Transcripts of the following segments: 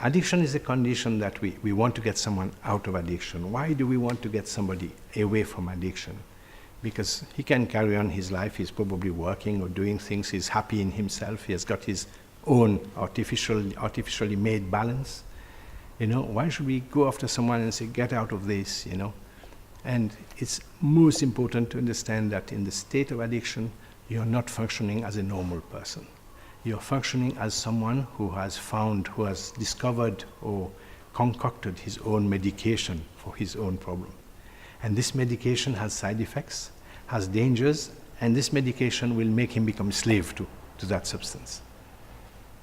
Addiction is a condition that we want to get someone out of addiction. Why do we want to get somebody away from addiction? Because he can carry on his life, he's probably working or doing things, he's happy in himself, he has got his own artificially made balance. Why should we go after someone and say, get out of this, And it's most important to understand that in the state of addiction, you're not functioning as a normal person. You're functioning as someone who has discovered or concocted his own medication for his own problem. And this medication has side effects, has dangers, and this medication will make him become a slave to that substance.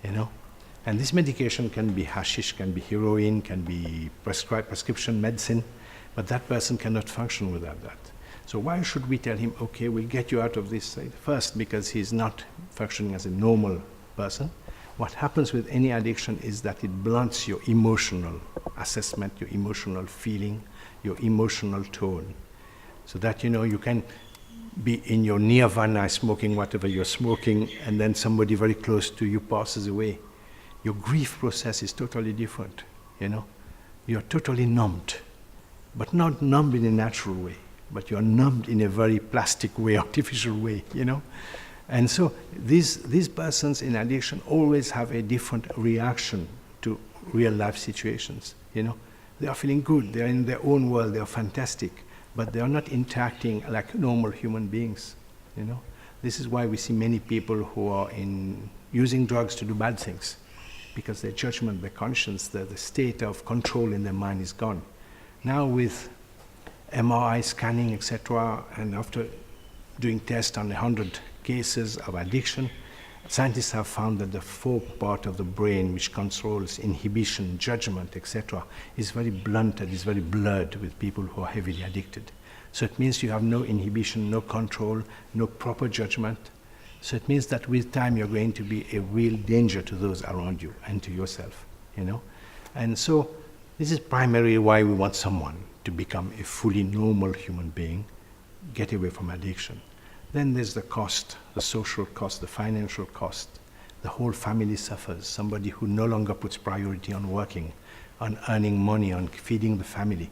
And this medication can be hashish, can be heroin, can be prescription medicine, but that person cannot function without that. So why should we tell him, okay, we'll get you out of this side? First, because he's not functioning as a normal person. What happens with any addiction is that it blunts your emotional assessment, your emotional feeling, your emotional tone. So that, you can be in your nirvana smoking whatever you're smoking, and then somebody very close to you passes away. Your grief process is totally different, You're totally numbed, but not numbed in a natural way, but you're numbed in a very plastic way, artificial way, And so these persons in addiction always have a different reaction to real life situations, They are feeling good, they're in their own world, they're fantastic, but they are not interacting like normal human beings, This is why we see many people who are using drugs to do bad things, because their judgment, their conscience, the state of control in their mind is gone. Now with MRI scanning, etc., and after doing tests on 100 cases of addiction, scientists have found that the fourth part of the brain, which controls inhibition, judgment, etc., is very blunted, is very blurred with people who are heavily addicted. So it means you have no inhibition, no control, no proper judgment. So it means that with time you're going to be a real danger to those around you and to yourself, And so this is primarily why we want someone to become a fully normal human being, get away from addiction. Then there's the cost, the social cost, the financial cost. The whole family suffers. Somebody who no longer puts priority on working, on earning money, on feeding the family.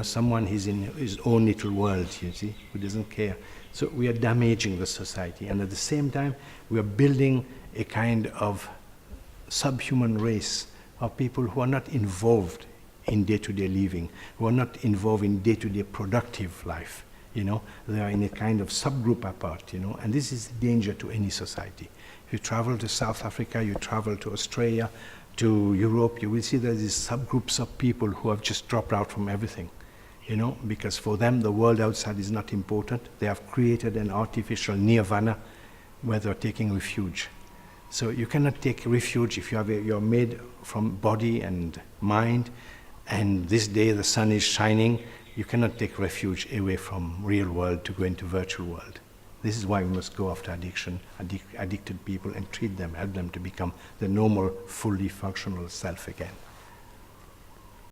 Someone who's in his own little world, who doesn't care. So we are damaging the society. And at the same time, we are building a kind of subhuman race of people who are not involved in day-to-day living, who are not involved in day-to-day productive life. They are in a kind of subgroup apart, and this is a danger to any society. If you travel to South Africa, you travel to Australia, to Europe, you will see that these subgroups of people who have just dropped out from everything, because for them the world outside is not important. They have created an artificial nirvana where they're taking refuge. So you cannot take refuge if you're made from body and mind, and this day the sun is shining. You cannot take refuge away from real world to go into virtual world. This is why we must go after addicted people and treat them, help them to become the normal, fully functional self again.